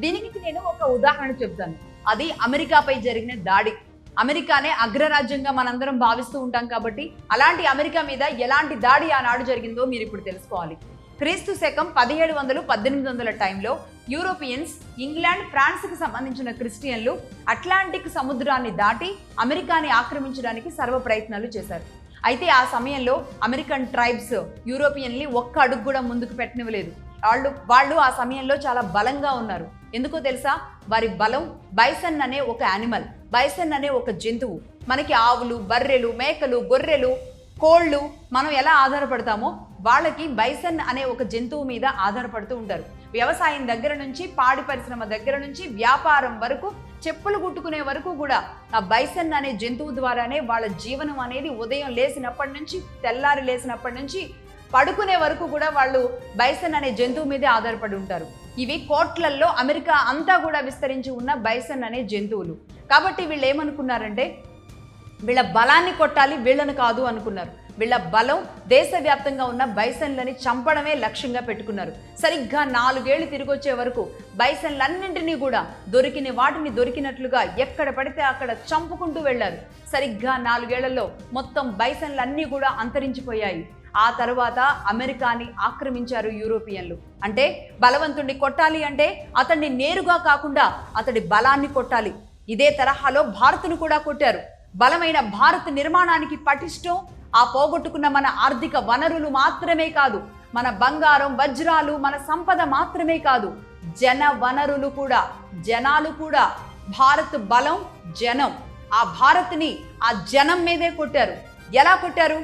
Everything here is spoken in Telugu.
దీనికి నేను ఒక ఉదాహరణ చెప్తాను. అది అమెరికాపై జరిగిన దాడి. అమెరికానే అగ్రరాజ్యంగా మనందరం భావిస్తూ ఉంటాం కాబట్టి అలాంటి అమెరికా మీద ఎలాంటి దాడి ఆనాడు జరిగిందో మీరు ఇప్పుడు తెలుసుకోవాలి. క్రీస్తు శకం 1700, 1800 టైంలో యూరోపియన్స్, ఇంగ్లాండ్, ఫ్రాన్స్కి సంబంధించిన క్రిస్టియన్లు అట్లాంటిక్ సముద్రాన్ని దాటి అమెరికాని ఆక్రమించడానికి సర్వ ప్రయత్నాలు చేశారు. అయితే ఆ సమయంలో అమెరికన్ ట్రైబ్స్ యూరోపియన్ని ఒక్క అడుగు కూడా ముందుకు పెట్టనివ్వలేదు. వాళ్ళు ఆ సమయంలో చాలా బలంగా ఉన్నారు. ఎందుకో తెలుసా? వారి బలం బైసన్ అనే ఒక యానిమల్, బైసన్ అనే ఒక జంతువు. మనకి ఆవులు, బర్రెలు, మేకలు, గొర్రెలు, కోళ్ళు మనం ఎలా ఆధారపడతామో వాళ్ళకి బైసన్ అనే ఒక జంతువు మీద ఆధారపడుతూ ఉంటారు. వ్యవసాయం దగ్గర నుంచి, పాడి పరిశ్రమ దగ్గర నుంచి, వ్యాపారం వరకు, చెప్పులు కుట్టుకునే వరకు కూడా ఆ బైసన్ అనే జంతువు ద్వారానే వాళ్ళ జీవనం అనేది ఉదయం లేచినప్పటి నుంచి తెల్లారి లేచినప్పటి నుంచి పడుకునే వరకు కూడా వాళ్ళు బైసన్ అనే జంతువు మీదే ఆధారపడి ఉంటారు. ఇవి కోట్లల్లో అమెరికా అంతా కూడా విస్తరించి ఉన్న బైసన్ అనే జంతువులు. కాబట్టి వీళ్ళు ఏమనుకున్నారంటే వీళ్ళ బలాన్ని కొట్టాలి, వీళ్ళని కాదు అనుకున్నారు. వీళ్ళ బలం దేశవ్యాప్తంగా ఉన్న బైసన్లని చంపడమే లక్ష్యంగా పెట్టుకున్నారు. సరిగ్గా 4 ఏళ్ళు తిరిగి వచ్చే వరకు బైసన్లన్నింటినీ కూడా దొరికిన వాటిని దొరికినట్లుగా ఎక్కడ పడితే అక్కడ చంపుకుంటూ వెళ్లారు. సరిగ్గా 4 ఏళ్లలో మొత్తం బైసన్లన్నీ కూడా అంతరించిపోయాయి. ఆ తర్వాత అమెరికాని ఆక్రమించారు యూరోపియన్లు. అంటే బలవంతుడిని కొట్టాలి అంటే అతన్ని నేరుగా కాకుండా అతడి బలాన్ని కొట్టాలి. ఇదే తరహాలో భారత్ను కూడా కొట్టారు. బలమైన భారత్ నిర్మాణానికి పటిష్టం ఆ పోగొట్టుకున్న మన ఆర్థిక వనరులు మాత్రమే కాదు, మన బంగారం, వజ్రాలు, మన సంపద మాత్రమే కాదు, జన వనరులు కూడా, జనాలు కూడా. భారత్ బలం జనం. ఆ భారత్ని ఆ జనం మీదే కొట్టారు. ఎలా కొట్టారు?